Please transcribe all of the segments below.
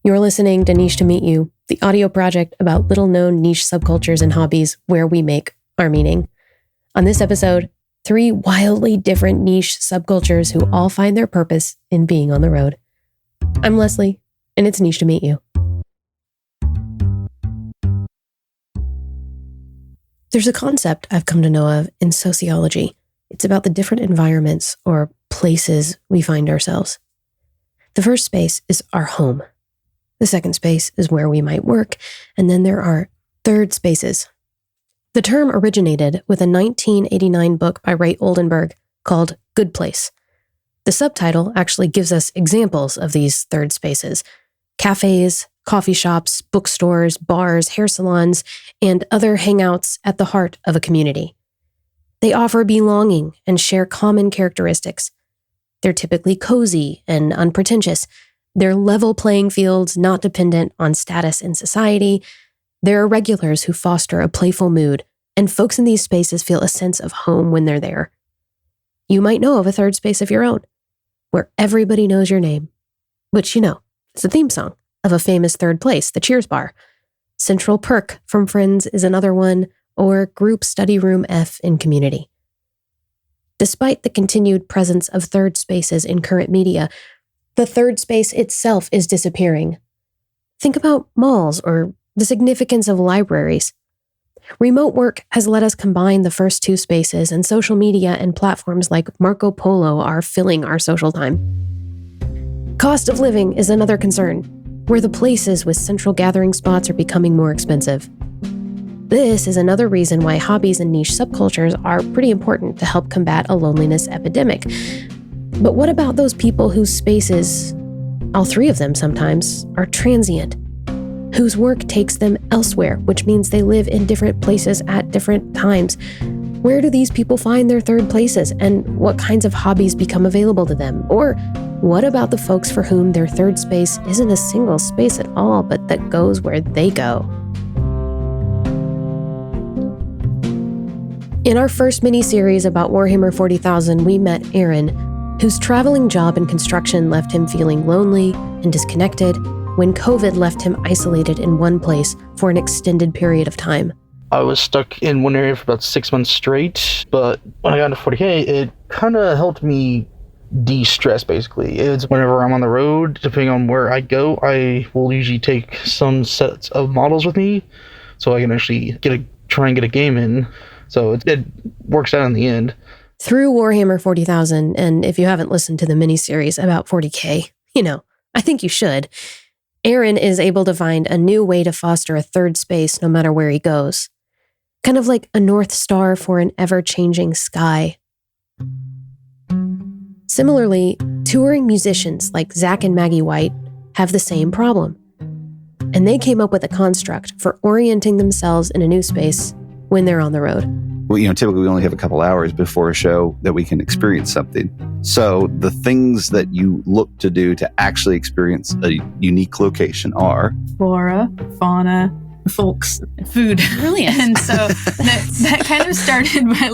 You're listening to Niche to Meet You, the audio project about little-known niche subcultures and hobbies where we make our meaning. On this episode, 3 wildly different niche subcultures who all find their purpose in being on the road. I'm Leslie, and it's Niche to Meet You. There's a concept I've come to know of in sociology. It's about the different environments or places we find ourselves. The first space is our home. The second space is where we might work, and then there are third spaces. The term originated with a 1989 book by Ray Oldenburg called Good Place. The subtitle actually gives us examples of these third spaces: cafés, coffee shops, bookstores, bars, hair salons, and other hangouts at the heart of a community. They offer belonging and share common characteristics. They're typically cozy and unpretentious. They're level playing fields not dependent on status in society. There are regulars who foster a playful mood, and folks in these spaces feel a sense of home when they're there. You might know of a third space of your own, where everybody knows your name, which, it's the theme song of a famous third place, the Cheers Bar. Central Perk from Friends is another one, or Group Study Room F in Community. Despite the continued presence of third spaces in current media, the third space itself is disappearing. Think about malls or the significance of libraries. Remote work has let us combine the first 2 spaces, and social media and platforms like Marco Polo are filling our social time. Cost of living is another concern, where the places with central gathering spots are becoming more expensive. This is another reason why hobbies and niche subcultures are pretty important to help combat a loneliness epidemic. But what about those people whose spaces, all 3 of them sometimes, are transient, whose work takes them elsewhere, which means they live in different places at different times? Where do these people find their third places, and what kinds of hobbies become available to them? Or what about the folks for whom their third space isn't a single space at all, but that goes where they go? In our first mini-series about Warhammer 40,000, we met Aaron, whose traveling job in construction left him feeling lonely and disconnected when COVID left him isolated in one place for an extended period of time. I was stuck in one area for about 6 months straight, but when I got into 40K, it kind of helped me de-stress, basically. It's whenever I'm on the road, depending on where I go, I will usually take some sets of models with me so I can actually try and get a game in. So it works out in the end. Through Warhammer 40,000, and if you haven't listened to the mini-series about 40K, I think you should, Aaron is able to find a new way to foster a third space no matter where he goes. Kind of like a North Star for an ever-changing sky. Similarly, touring musicians like Zach and Maggie White have the same problem. And they came up with a construct for orienting themselves in a new space when they're on the road. Well, typically we only have a couple hours before a show that we can experience something. So the things that you look to do to actually experience a unique location are flora, fauna, folks, food. Brilliant. And so that kind of started by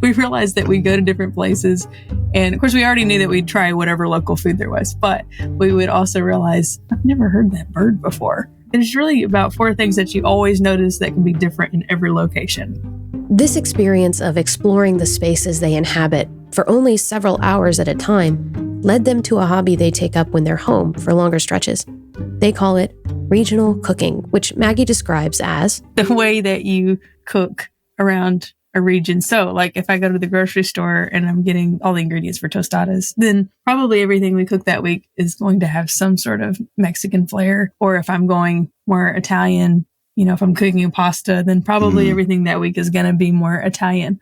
we realized that we go to different places. And of course, we already knew that we'd try whatever local food there was, but we would also realize, I've never heard that bird before. It's really about 4 things that you always notice that can be different in every location. This experience of exploring the spaces they inhabit for only several hours at a time led them to a hobby they take up when they're home for longer stretches. They call it regional cooking, which Maggie describes as the way that you cook around a region. So like if I go to the grocery store and I'm getting all the ingredients for tostadas, then probably everything we cook that week is going to have some sort of Mexican flair. Or if I'm going more Italian, if I'm cooking a pasta, then probably everything that week is going to be more Italian.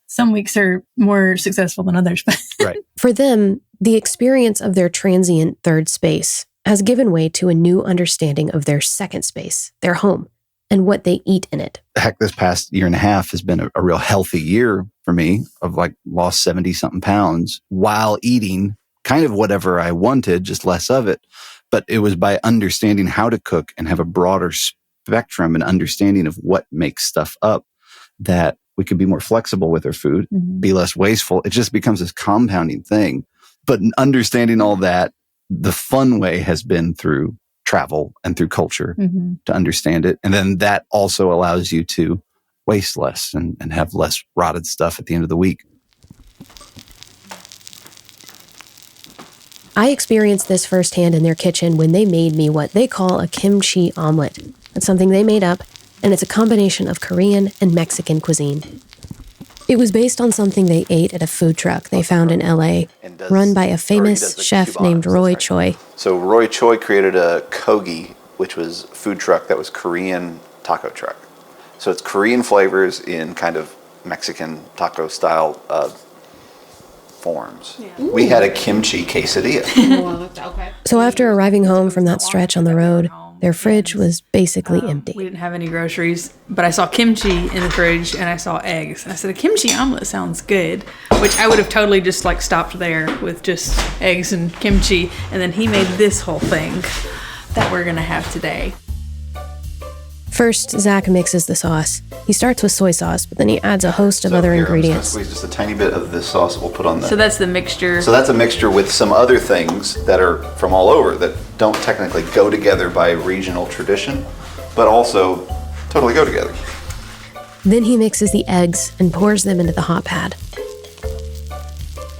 Some weeks are more successful than others. Right. For them, the experience of their transient third space has given way to a new understanding of their second space, their home, and what they eat in it. Heck, this past year and a half has been a real healthy year for me. I've lost 70-something pounds while eating kind of whatever I wanted, just less of it. But it was by understanding how to cook and have a broader spectrum and understanding of what makes stuff up that we could be more flexible with our food, be less wasteful. It just becomes this compounding thing. But understanding all that, the fun way has been through travel and through culture to understand it. And then that also allows you to waste less and have less rotted stuff at the end of the week. I experienced this firsthand in their kitchen when they made me what they call a kimchi omelet. It's something they made up, and it's a combination of Korean and Mexican cuisine. It was based on something they ate at a food truck they found in LA, run by a famous chef named Roy Choi. So Roy Choi created a kogi, which was a food truck that was Korean taco truck. So it's Korean flavors in kind of Mexican taco style forms. Yeah. We had a kimchi quesadilla. So after arriving home from that stretch on the road, their fridge was basically empty. We didn't have any groceries, but I saw kimchi in the fridge and I saw eggs. I said, a kimchi omelet sounds good, which I would have totally just like stopped there with just eggs and kimchi. And then he made this whole thing that we're going to have today. First, Zach mixes the sauce. He starts with soy sauce, but then he adds a host of other ingredients. I'm just going to squeeze just a tiny bit of this sauce we'll put on there. So that's the mixture. So that's a mixture with some other things that are from all over that don't technically go together by regional tradition, but also totally go together. Then he mixes the eggs and pours them into the hot pad.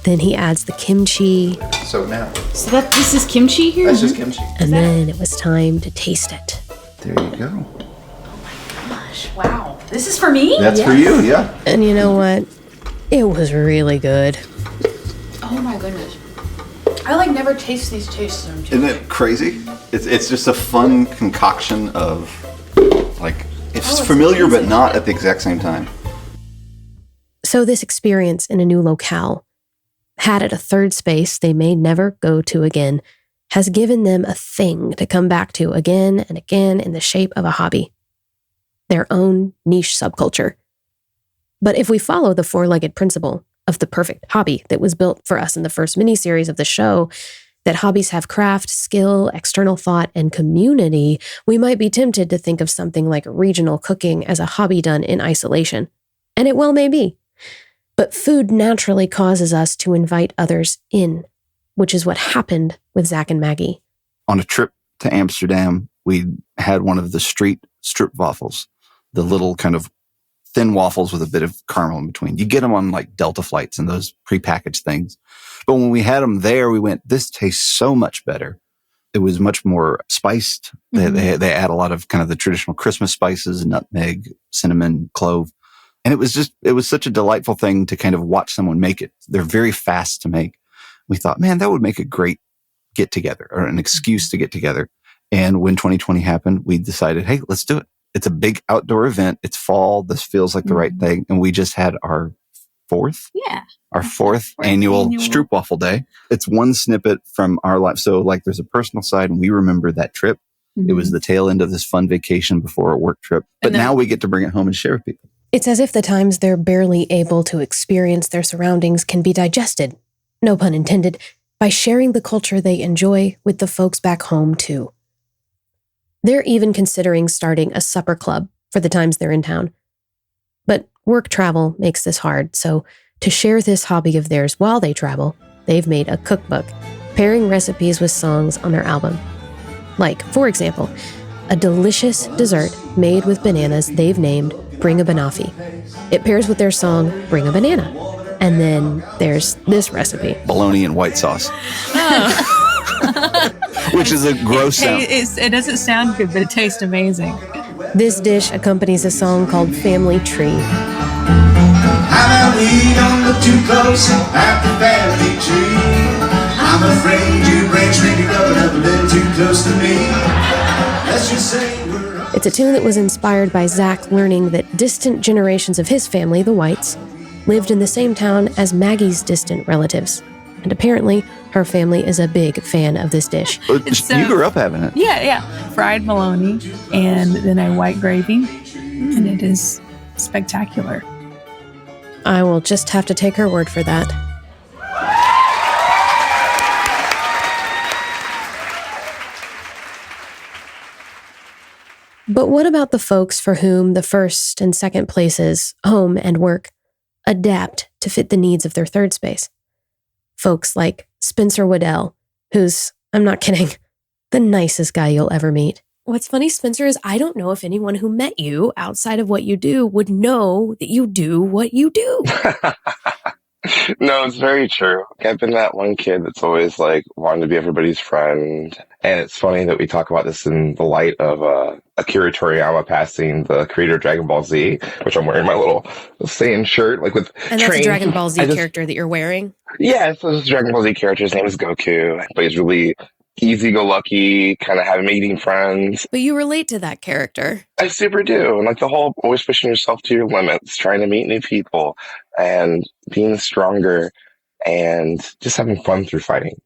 Then he adds the kimchi. So now. So this is kimchi here? That's just kimchi. And then it was time to taste it. There you go. Wow. This is for me? That's for you, yeah. And you know what? It was really good. Oh my goodness. I like never taste these tastes. Isn't it crazy? It's just a fun concoction of like it's familiar but not at the exact same time. So this experience in a new locale, had at a third space they may never go to again, has given them a thing to come back to again and again in the shape of a hobby. Their own niche subculture. But if we follow the four-legged principle of the perfect hobby that was built for us in the first miniseries of the show, that hobbies have craft, skill, external thought, and community, we might be tempted to think of something like regional cooking as a hobby done in isolation. And it well may be. But food naturally causes us to invite others in, which is what happened with Zach and Maggie. On a trip to Amsterdam, we had one of the street stroopwafels, the little kind of thin waffles with a bit of caramel in between. You get them on like Delta flights and those prepackaged things. But when we had them there, we went, this tastes so much better. It was much more spiced. Mm-hmm. They add a lot of kind of the traditional Christmas spices, nutmeg, cinnamon, clove. And it was such a delightful thing to kind of watch someone make it. They're very fast to make. We thought, man, that would make a great get together or an excuse to get together. And when 2020 happened, we decided, hey, let's do it. It's a big outdoor event. It's fall. This feels like the right thing. And we just had our fourth annual Stroopwafel Day. It's one snippet from our life. So like there's a personal side and we remember that trip. Mm-hmm. It was the tail end of this fun vacation before a work trip. But now we get to bring it home and share with people. It's as if the times they're barely able to experience their surroundings can be digested, no pun intended, by sharing the culture they enjoy with the folks back home too. They're even considering starting a supper club for the times they're in town. But work travel makes this hard, so to share this hobby of theirs while they travel, they've made a cookbook, pairing recipes with songs on their album. Like, for example, a delicious dessert made with bananas they've named Bring a Banoffee. It pairs with their song, Bring a Banana. And then there's this recipe. Bologna and white sauce. Which is a gross sound. It doesn't sound good, but it tastes amazing. This dish accompanies a song called Family Tree. How about we don't look too close at the family tree? I'm afraid your branch may be rubbing up a little too close to me. Let's just say we're... It's a tune that was inspired by Zach learning that distant generations of his family, the Whites, lived in the same town as Maggie's distant relatives. And apparently, her family is a big fan of this dish. You grew up having it. Yeah. Fried bologna and then a white gravy. And it is spectacular. I will just have to take her word for that. But what about the folks for whom the first and second places, home and work, adapt to fit the needs of their third space? Folks like Spencer Waddell, who's, I'm not kidding, The nicest guy you'll ever meet. What's funny, Spencer, is I don't know if anyone who met you outside of what you do would know that you do what you do. No, it's very true. I've been that one kid that's always like wanted to be everybody's friend. And it's funny that we talk about this in the light of Akira Toriyama passing, the creator of Dragon Ball Z, which I'm wearing my little Saiyan shirt, like with And that's train. a Dragon Ball Z character that you're wearing? Yeah, so this is a Dragon Ball Z character. His name is Goku, but he's really easy-go-lucky, kind of having meeting friends. But you relate to that character. I super do. And like the whole always pushing yourself to your limits, trying to meet new people and being stronger and just having fun through fighting.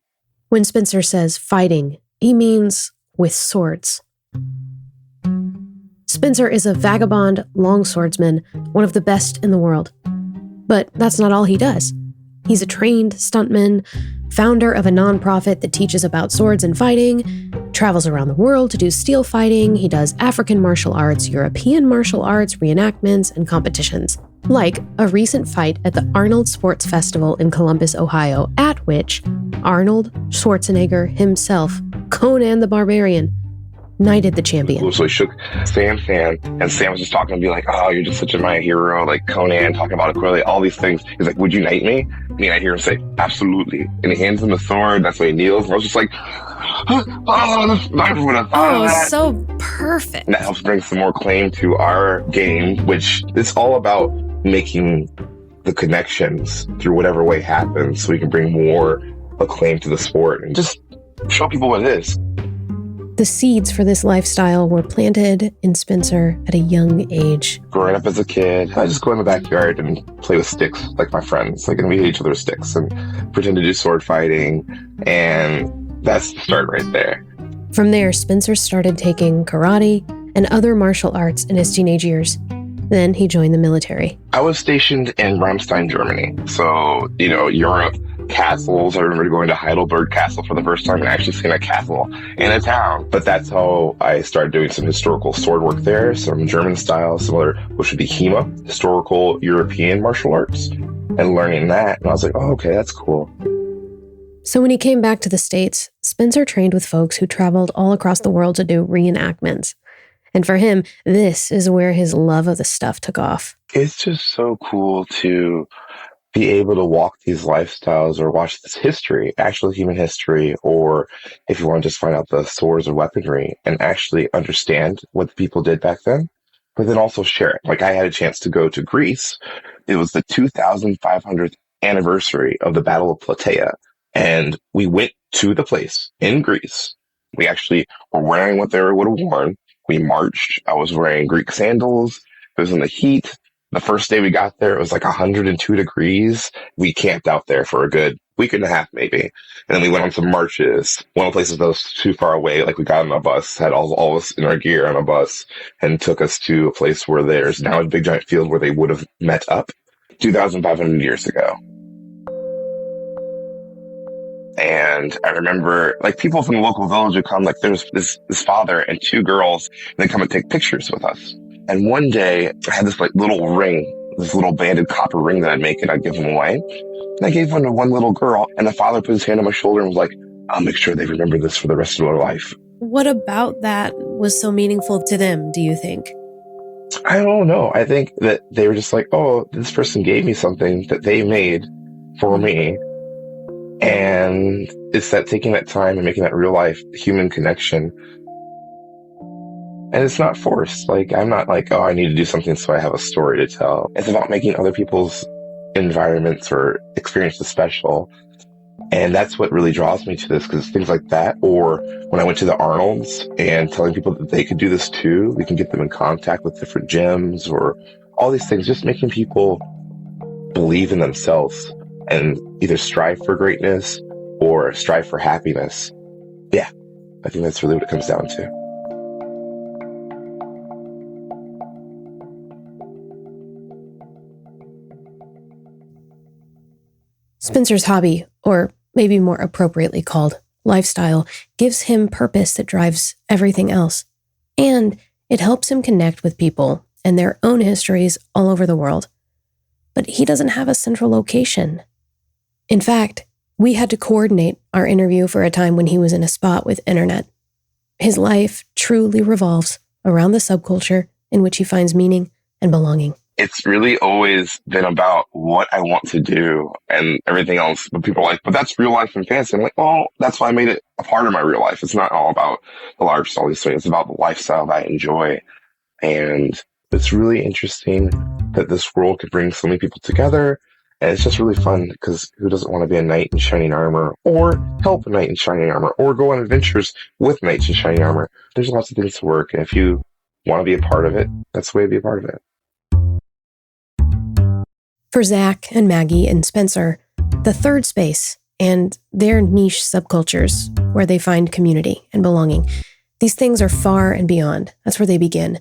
When Spencer says fighting, he means with swords. Spencer is a vagabond longswordsman, one of the best in the world. But that's not all he does. He's a trained stuntman, founder of a nonprofit that teaches about swords and fighting, travels around the world to do steel fighting. He does African martial arts, European martial arts, reenactments, and competitions. Like a recent fight at the Arnold Sports Festival in Columbus, Ohio, at which Arnold Schwarzenegger himself, Conan the Barbarian, knighted the champion. So he shook Sam's hand, and Sam was just talking to me like, oh, you're just such a my hero, like Conan, talking about Aquila, all these things. He's like, would you knight me? And I hear him say, absolutely. And he hands him the sword. That's why he kneels. And I was just like, oh, I would have thought of that. So perfect. And that helps bring some more claim to our game, which is all about making the connections through whatever way happens so we can bring more acclaim to the sport and just show people what it is. The seeds for this lifestyle were planted in Spencer at a young age. Growing up as a kid, I just go in the backyard and play with sticks like my friends. Like, and we hit each other's sticks and pretend to do sword fighting. And that's the start right there. From there, Spencer started taking karate and other martial arts in his teenage years. Then he joined the military. I was stationed in Ramstein, Germany. So, Europe. Castles. I remember going to Heidelberg Castle for the first time and actually seeing a castle in a town. But that's how I started doing some historical sword work there, some German style, some other, which would be HEMA, historical European martial arts, and learning that. And I was like, oh, okay, that's cool. So when he came back to the States, Spencer trained with folks who traveled all across the world to do reenactments. And for him, this is where his love of the stuff took off. It's just so cool to be able to walk these lifestyles or watch this history, actual human history, or if you want to just find out the swords or weaponry and actually understand what the people did back then, but then also share it. Like I had a chance to go to Greece. It was the 2500th anniversary of the Battle of Plataea. And we went to the place in Greece. We actually were wearing what they would have worn. We marched. I was wearing Greek sandals. It was in the heat. The first day we got there, it was like 102 degrees. We camped out there for a good week and a half, maybe. And then we went on some marches. One of the places that was too far away, like we got on a bus, had all of us in our gear on a bus, and took us to a place where there's now a big giant field where they would have met up 2,500 years ago. And I remember, like, people from the local village would come, like, there's this father and two girls, and they come and take pictures with us. And one day, I had this, like, little ring, this little banded copper ring that I'd make, and I'd give them away. And I gave one to one little girl, and the father put his hand on my shoulder and was like, I'll make sure they remember this for the rest of their life. What about that was so meaningful to them, do you think? I don't know. I think that they were just like, oh, this person gave me something that they made for me. And it's that taking that time and making that real life human connection. And it's not forced. Like, I'm not like, oh, I need to do something so I have a story to tell. It's about making other people's environments or experiences special. And that's what really draws me to this, because things like that, or when I went to the Arnolds and telling people that they could do this too, we can get them in contact with different gyms or all these things, just making people believe in themselves and either strive for greatness or strive for happiness. Yeah, I think that's really what it comes down to. Spencer's hobby, or maybe more appropriately called lifestyle, gives him purpose that drives everything else. And it helps him connect with people and their own histories all over the world. But he doesn't have a central location. In fact, we had to coordinate our interview for a time when he was in a spot with internet. His life truly revolves around the subculture in which he finds meaning and belonging. It's really always been about what I want to do and everything else. But people are like, but that's real life and fantasy. I'm like, well, that's why I made it a part of my real life. It's not all about the lifestyle. It's about the lifestyle that I enjoy. And it's really interesting that this world could bring so many people together. And it's just really fun because who doesn't want to be a knight in shining armor or help a knight in shining armor or go on adventures with knights in shining armor? There's lots of things to work. And if you want to be a part of it, that's the way to be a part of it. For Zach and Maggie and Spencer, the third space and their niche subcultures where they find community and belonging, these things are far and beyond. That's where they begin.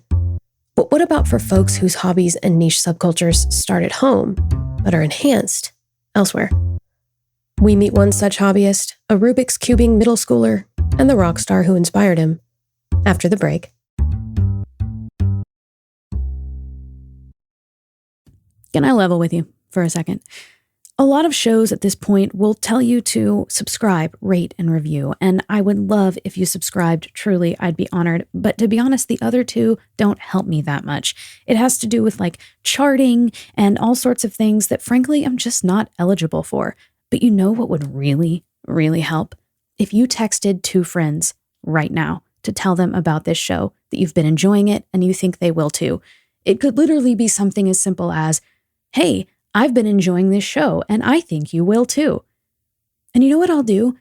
But what about for folks whose hobbies and niche subcultures start at home, but are enhanced elsewhere? We meet one such hobbyist, a Rubik's cubing middle schooler, and the rock star who inspired him, after the break. Can I level with you for a second? A lot of shows at this point will tell you to subscribe, rate, and review. And I would love if you subscribed. Truly, I'd be honored. But to be honest, the other two don't help me that much. It has to do with like charting and all sorts of things that frankly, I'm just not eligible for. But you know what would really, really help? If you texted 2 friends right now to tell them about this show, that you've been enjoying it and you think they will too. It could literally be something as simple as, hey, I've been enjoying this show, and I think you will too. And you know what I'll do?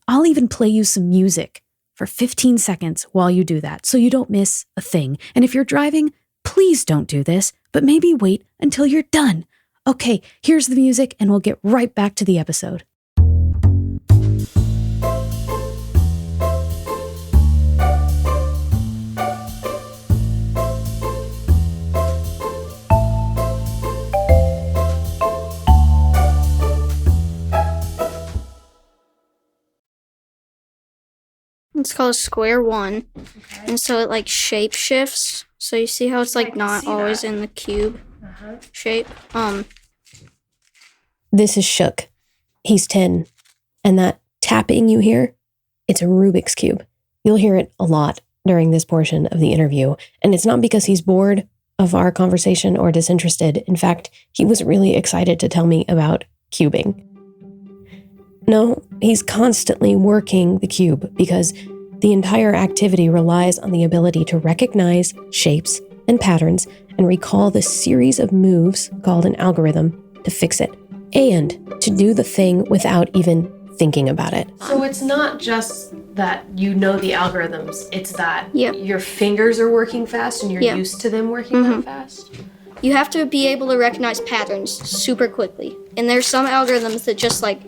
I'll even play you some music for 15 seconds while you do that, so you don't miss a thing. And if you're driving, please don't do this, but maybe wait until you're done. Okay, here's the music, and we'll get right back to the episode. It's called square one, and so it like shape shifts. So you see how it's like not always in the cube shape. This is Shook. He's 10, and that tapping you hear, it's a Rubik's Cube. You'll hear it a lot during this portion of the interview, and it's not because he's bored of our conversation or disinterested. In fact, he was really excited to tell me about cubing. No, he's constantly working the cube because the entire activity relies on the ability to recognize shapes and patterns and recall the series of moves called an algorithm to fix it, and to do the thing without even thinking about it. So it's not just that you know the algorithms, it's that Yep. your fingers are working fast and you're Yep. used to them working that fast? You have to be able to recognize patterns super quickly, and there's some algorithms that just like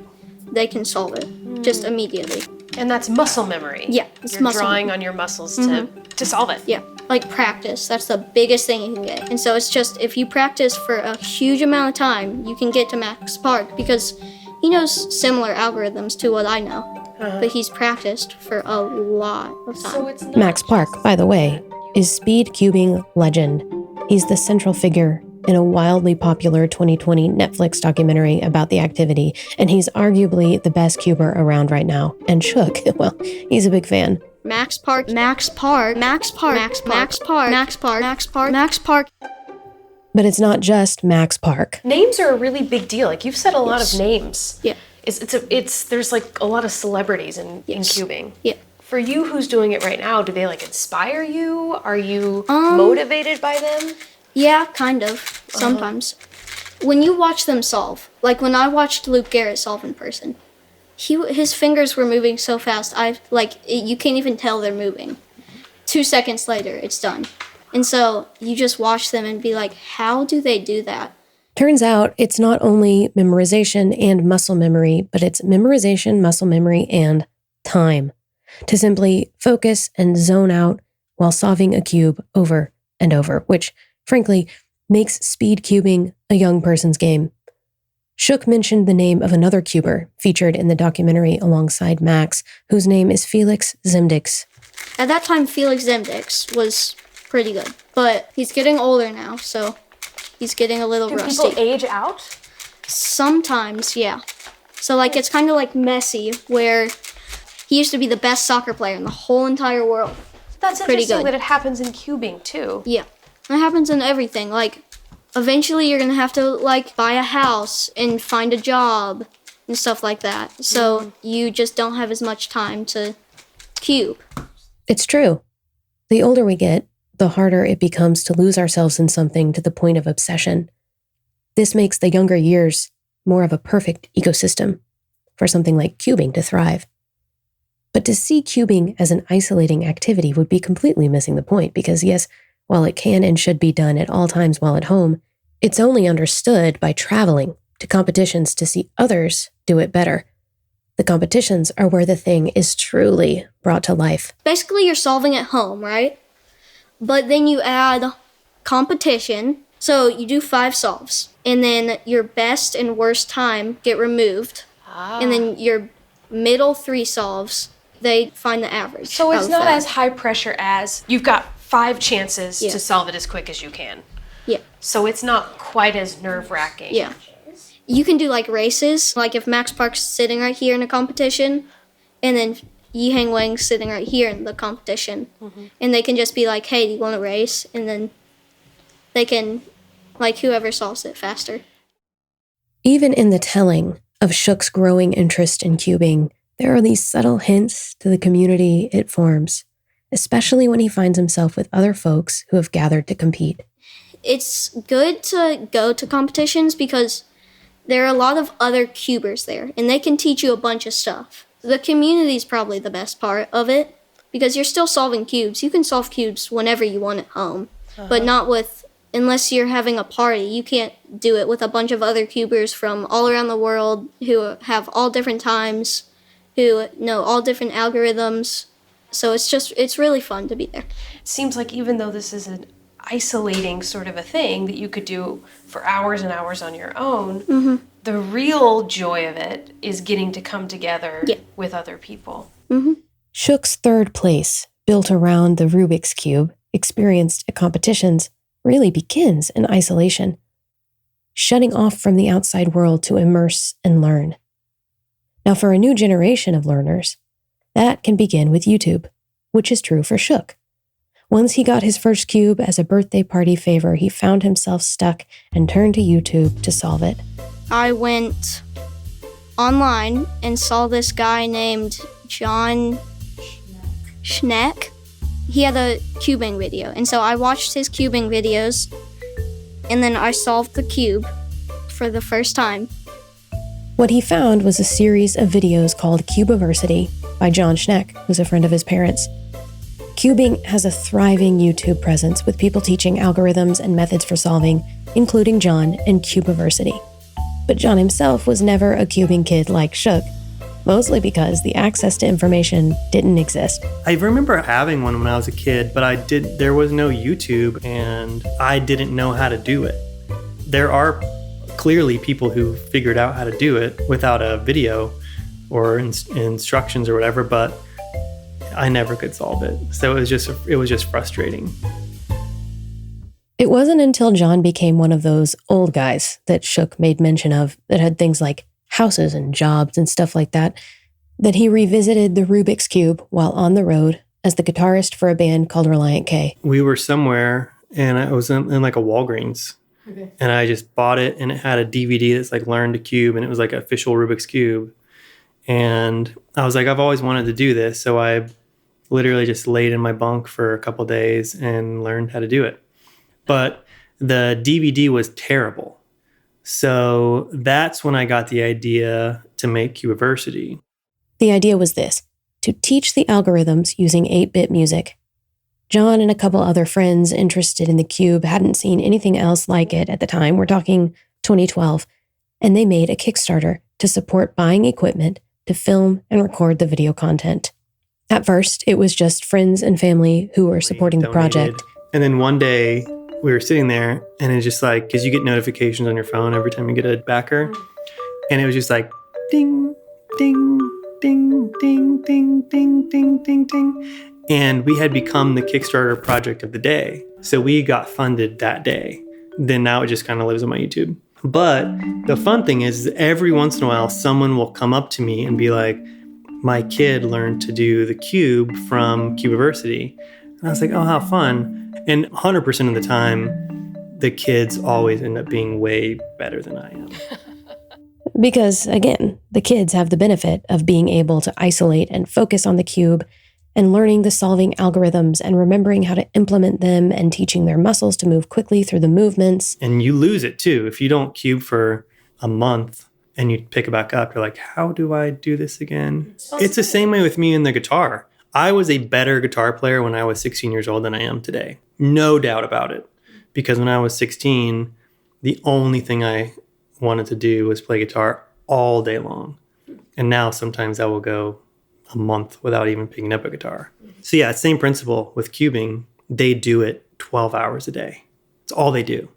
they can solve it just immediately. And that's muscle memory. Yeah, it's You're muscle drawing on your muscles to solve it. Yeah, like practice. That's the biggest thing you can get. And so it's just if you practice for a huge amount of time, you can get to Max Park because he knows similar algorithms to what I know. But he's practiced for a lot of time. So it's not Max Park, by the way, is speed cubing legend. He's the central figure in a wildly popular 2020 Netflix documentary about the activity, and he's arguably the best cuber around right now. And Shook, well, he's a big fan. Max Park, Max Park, Max Park, Max Park, Max Park, Max Park, Max Park, Max Park. But it's not just Max Park. Names are a really big deal. Like you've said a lot of names. Yeah. There's like a lot of celebrities in cubing. Yeah. For you who's doing it right now, do they like inspire you? Are you motivated by them? Yeah, kind of. Sometimes. When you watch them solve, like when I watched Luke Garrett solve in person, his fingers were moving so fast. You can't even tell they're moving. 2 seconds later, it's done. And so you just watch them and be like, how do they do that? Turns out it's not only memorization and muscle memory, but it's memorization, muscle memory, and time. To simply focus and zone out while solving a cube over and over, which, frankly, makes speed cubing a young person's game. Shook mentioned the name of another cuber featured in the documentary alongside Max, whose name is Felix Zemdix. At that time, Felix Zemdix was pretty good, but he's getting older now, so he's getting a little rusty. People age out? Sometimes, yeah. So, it's kind of like Messi, where He used to be the best soccer player in the whole entire world. That's Pretty interesting good. that it happens in cubing too. Yeah. It happens in everything. Like, eventually you're going to have to, like, buy a house and find a job and stuff like that. So you just don't have as much time to cube. It's true. The older we get, the harder it becomes to lose ourselves in something to the point of obsession. This makes the younger years more of a perfect ecosystem for something like cubing to thrive. But to see cubing as an isolating activity would be completely missing the point because, yes, while it can and should be done at all times while at home, it's only understood by traveling to competitions to see others do it better. The competitions are where the thing is truly brought to life. Basically, you're solving at home, right? But then you add competition. So you do 5 solves. And then your best and worst time get removed. And then your middle 3 solves, they find the average. So it's not as high pressure as you've got 5 chances to solve it as quick as you can. Yeah. So it's not quite as nerve-wracking. Yeah. You can do like races, like if Max Park's sitting right here in a competition, and then Yi Hang Wang's sitting right here in the competition. And they can just be like, hey, do you want to race? And then they can, like, whoever solves it faster. Even in the telling of Shook's growing interest in cubing, there are these subtle hints to the community it forms, especially when he finds himself with other folks who have gathered to compete. It's good to go to competitions because there are a lot of other cubers there, and they can teach you a bunch of stuff. The community is probably the best part of it, because you're still solving cubes. You can solve cubes whenever you want at home, but not with, unless you're having a party, you can't do it with a bunch of other cubers from all around the world who have all different times, who know all different algorithms. So it's really fun to be there. It seems like even though this is an isolating sort of a thing that you could do for hours and hours on your own, the real joy of it is getting to come together with other people. Shook's third place, built around the Rubik's Cube, experienced at competitions, really begins in isolation, shutting off from the outside world to immerse and learn. Now, for a new generation of learners, that can begin with YouTube, which is true for Shook. Once he got his first cube as a birthday party favor, he found himself stuck and turned to YouTube to solve it. I went online and saw this guy named John Schneck. He had a cubing video, and so I watched his cubing videos, and then I solved the cube for the first time. What he found was a series of videos called Cubiversity by John Schneck, who's a friend of his parents. Cubing has a thriving YouTube presence with people teaching algorithms and methods for solving, including John and Cubiversity. But John himself was never a cubing kid like Shook, mostly because the access to information didn't exist. I remember having one when I was a kid, but there was no YouTube and I didn't know how to do it. There are clearly people who figured out how to do it without a video or instructions or whatever, but I never could solve it. So it was just frustrating. It wasn't until John became one of those old guys that Shook made mention of that had things like houses and jobs and stuff like that he revisited the Rubik's Cube while on the road as the guitarist for a band called Reliant K. We were somewhere and I was in like a Walgreens. Okay. And I just bought it and it had a DVD that's like Learn to Cube and it was like an official Rubik's Cube. And I was like, I've always wanted to do this. So I literally just laid in my bunk for a couple days and learned how to do it. But the DVD was terrible. So that's when I got the idea to make Cubiversity. The idea was this: to teach the algorithms using 8-bit music. John and a couple other friends interested in the cube hadn't seen anything else like it at the time. We're talking 2012. And they made a Kickstarter to support buying equipment to film and record the video content. At first, it was just friends and family who were supporting the project. And then one day, we were sitting there, and it's just like, because you get notifications on your phone every time you get a backer, and it was just like, ding, ding, ding, ding, ding, ding, ding, ding, ding. And we had become the Kickstarter project of the day. So we got funded that day. Then now it just kind of lives on my YouTube. But the fun thing is every once in a while, someone will come up to me and be like, my kid learned to do the cube from Cubiversity. And I was like, oh, how fun. And 100% of the time, the kids always end up being way better than I am. Because, again, the kids have the benefit of being able to isolate and focus on the cube and learning the solving algorithms and remembering how to implement them and teaching their muscles to move quickly through the movements. And you lose it too. If you don't cube for a month and you pick it back up, you're like, how do I do this again? It's the same way with me in the guitar. I was a better guitar player when I was 16 years old than I am today. No doubt about it. Because when I was 16, the only thing I wanted to do was play guitar all day long. And now sometimes I will go a month without even picking up a guitar. So yeah, same principle with cubing. They do it 12 hours a day. It's all they do.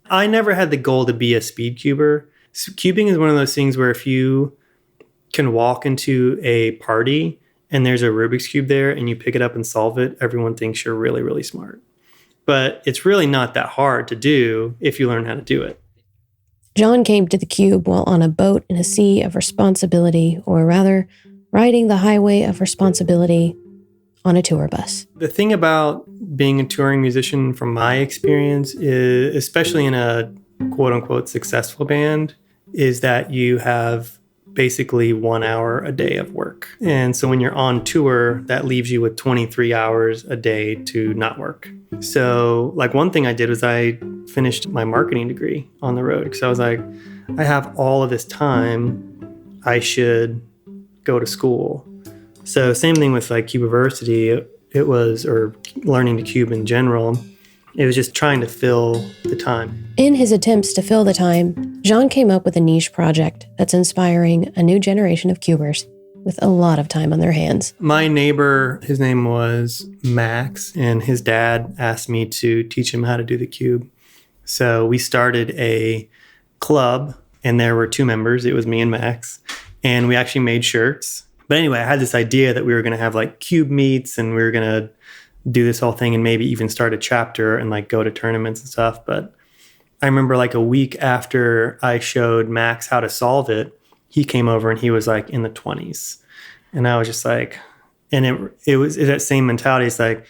I never had the goal to be a speed cuber. So cubing is one of those things where if you can walk into a party and there's a Rubik's Cube there and you pick it up and solve it, everyone thinks you're really, really smart. But it's really not that hard to do if you learn how to do it. John came to the cube while on a boat in a sea of responsibility, or rather, riding the highway of responsibility on a tour bus. The thing about being a touring musician from my experience is, especially in a quote unquote successful band, is that you have basically 1 hour a day of work. And so when you're on tour, that leaves you with 23 hours a day to not work. So like one thing I did was I finished my marketing degree on the road because I was like, I have all of this time, I should go to school. So same thing with like Cubiversity, it was, or learning to cube in general, it was just trying to fill the time. In his attempts to fill the time, Jean came up with a niche project that's inspiring a new generation of cubers with a lot of time on their hands. My neighbor, his name was Max, and his dad asked me to teach him how to do the cube. So we started a club, and there were 2 members. It was me and Max. And we actually made shirts. But anyway, I had this idea that we were going to have like cube meets and we were going to do this whole thing and maybe even start a chapter and like go to tournaments and stuff. But I remember like a week after I showed Max how to solve it, he came over and he was like in the 20s. And I was just like, and it was that same mentality. It's like,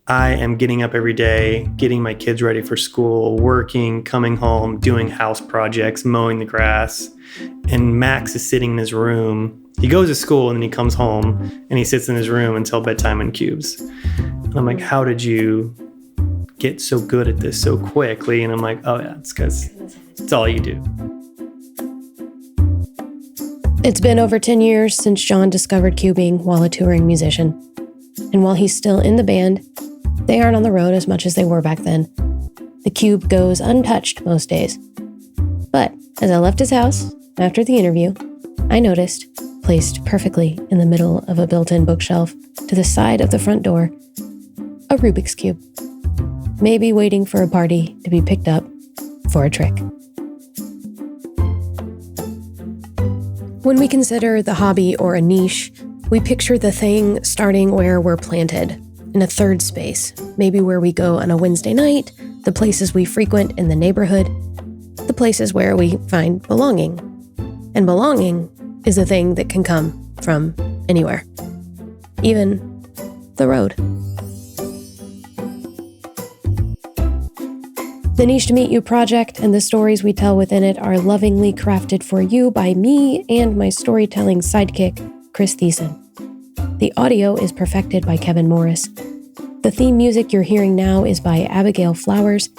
I am getting up every day, getting my kids ready for school, working, coming home, doing house projects, mowing the grass. And Max is sitting in his room. He goes to school and then he comes home and he sits in his room until bedtime and cubes. And I'm like, how did you get so good at this so quickly? And I'm like, oh yeah, it's because it's all you do. It's been over 10 years since John discovered cubing while a touring musician. And while he's still in the band, they aren't on the road as much as they were back then. The cube goes untouched most days. But as I left his house after the interview, I noticed, placed perfectly in the middle of a built-in bookshelf to the side of the front door, a Rubik's Cube. Maybe waiting for a party to be picked up for a trick. When we consider the hobby or a niche, we picture the thing starting where we're planted, in a third space, maybe where we go on a Wednesday night, the places we frequent in the neighborhood, the places where we find belonging. And belonging is a thing that can come from anywhere, even the road. The Niche to Meet You project and the stories we tell within it are lovingly crafted for you by me and my storytelling sidekick, Chris Thiessen. The audio is perfected by Kevin Morris. The theme music you're hearing now is by Abigail Flowers,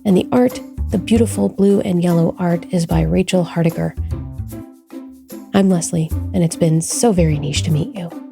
and the art, the beautiful blue and yellow art, is by Rachel Hardacre. I'm Leslie, and it's been so very niche to meet you.